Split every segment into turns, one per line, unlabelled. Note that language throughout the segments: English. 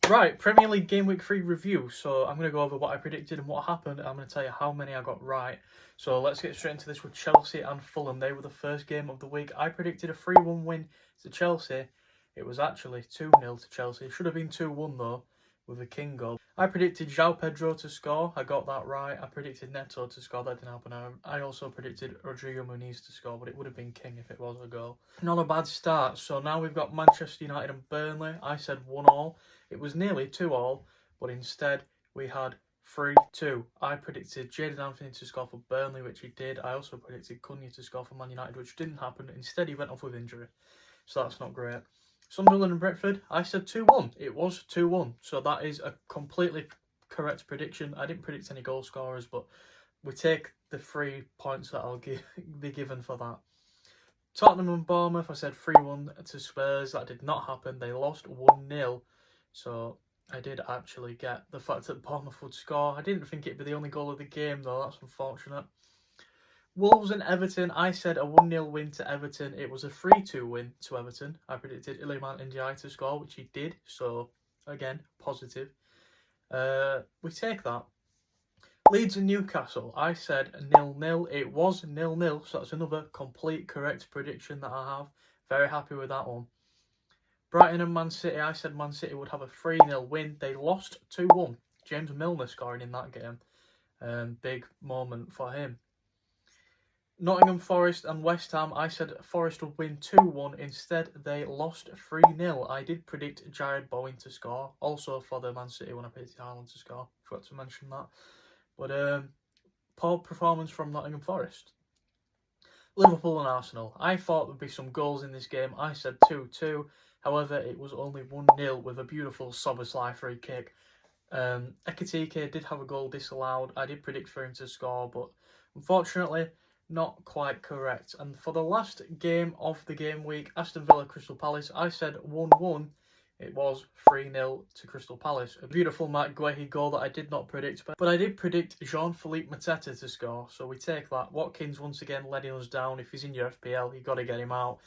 Right, Premier League Game Week 3 review. So I'm going to go over what I predicted and what happened. I'm going to tell you how many I got right. So let's get straight into this with Chelsea and Fulham. They were the first game of the week. I predicted a 3-1 win to Chelsea. It was actually 2-0 to Chelsea. It should have been 2-1 though, with a King goal. I predicted João Pedro to score. I got that right. I predicted Neto to score. That didn't happen. I also predicted Rodrigo Muniz to score, but it would have been King if it was a goal. Not a bad start. So now we've got Manchester United and Burnley. I said 1-1. It was nearly 2-2, but instead we had 3-2. I predicted Jadon Anthony to score for Burnley, which he did. I also predicted Cunha to score for Man United, which didn't happen. Instead, he went off with injury, so that's not great. Sunderland and Brentford, I said 2-1. It was 2-1, so that is a completely correct prediction. I didn't predict any goal scorers, but we take the 3 points that I'll be given for that. Tottenham and Bournemouth, I said 3-1 to Spurs. That did not happen. They lost 1-0. So I did actually get the fact that Bournemouth would score. I didn't think it'd be the only goal of the game though. That's unfortunate. Wolves and Everton, I said a 1-0 win to Everton. It was a 3-2 win to Everton. I predicted Iliman Ndiaye to score, which he did. So, again, positive. We take that. Leeds and Newcastle, I said 0-0. It was 0-0, so that's another complete correct prediction that I have. Very happy with that one. Brighton and Man City, I said Man City would have a 3-0 win. They lost 2-1. James Milner scoring in that game. Big moment for him. Nottingham Forest and West Ham, I said Forest would win 2-1. Instead, they lost 3-0. I did predict Jared Bowen to score. Also for the Man City when I predicted Haaland to score. Forgot to mention that. But poor performance from Nottingham Forest. Liverpool and Arsenal. I thought there'd be some goals in this game. I said 2-2. However, it was only 1-0 with a beautiful Szoboszlai free kick. Ekitike did have a goal disallowed. I did predict for him to score, but unfortunately, not quite correct. And for the last game of the game week, Aston Villa Crystal Palace, I said 1-1. It was 3-0 to Crystal Palace. A beautiful Matt Guehi goal that I did not predict, but I did predict Jean-Philippe Mateta to score, so we take that. Watkins once again letting us down. If he's in your FPL, you got to get him out.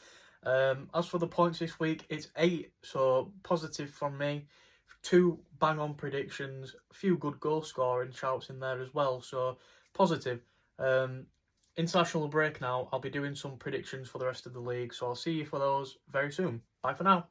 As for the points this week, it's 8, so positive from me. 2 bang-on predictions, a few good goal scoring shouts in there as well, so positive. International break now. I'll be doing some predictions for the rest of the league, so I'll see you for those very soon. Bye for now.